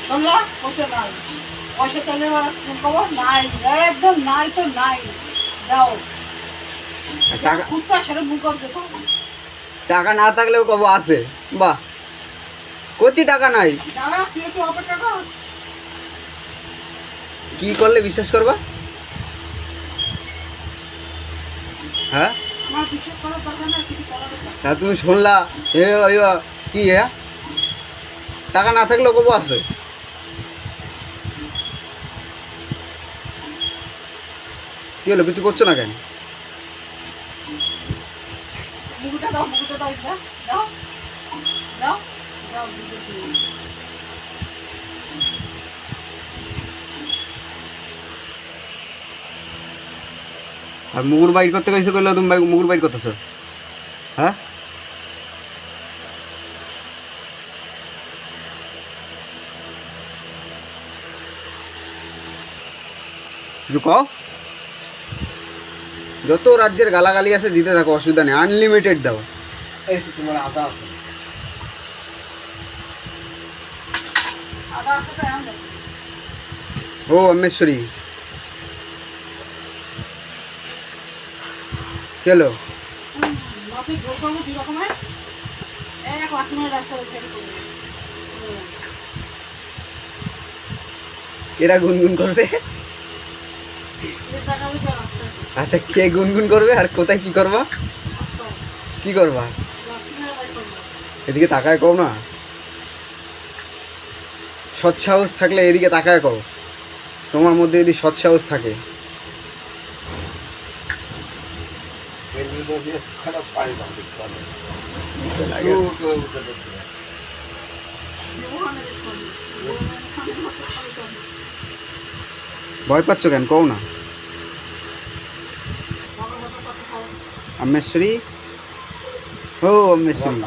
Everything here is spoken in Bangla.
শুনলা পয়সা নাই, পয়সা চাইলে খবর নাই, একদম নাই তো নাই। দাও টাকা কুত্তা সেটা মুখ করবে তো। টাকা না থাকলেও কব আছে। বাহ, করছি টাকা নাই। দাঁড়া তুই একটু অপেক্ষা কর। কি করলে বিশ্বাস করবা? হ্যাঁ আমার বিশ্বাস করার দরকার না, কিছু করার দরকার। তা তুমি শুনলা কি টাকা না থাকলেও কব আছে। কি হলো, কিছু করছো না কেন? মুকুটা দাও, মুকুটা দাও, এটা দাও দাও দাও মুকুটা দিও। আর মুগুর বাইর করতে কইছে, কইলো তুমি মুগুর বাইর করতেছো? হ্যাঁ কিছু কও। যত রাজ্যের গালাগালি আছে দিতে থাকো, অসুবিধা নেই, আনলিমিটেড দাও। এই তো তোমার আদা আছে। আদা আছে তো এখন দাও। ও অমেশ্বরী, কেলো নথি জোর করবো দুই রকমের, এক রকমের রাস্তা হচ্ছে। এরা গুনগুন করবে। আচ্ছা, কে গুনগুন করবে আর কোথায় কি করবা? কি করবা? এদিকে তাকায় কও না, সৎসাহস থাকলে এদিকে তাকায় কও। তোমার মধ্যে যদি সৎসাহস থাকে। ভয় পাচ্ছ কেন কও না? অমেশ্বরী, ও অমেশ্বরী,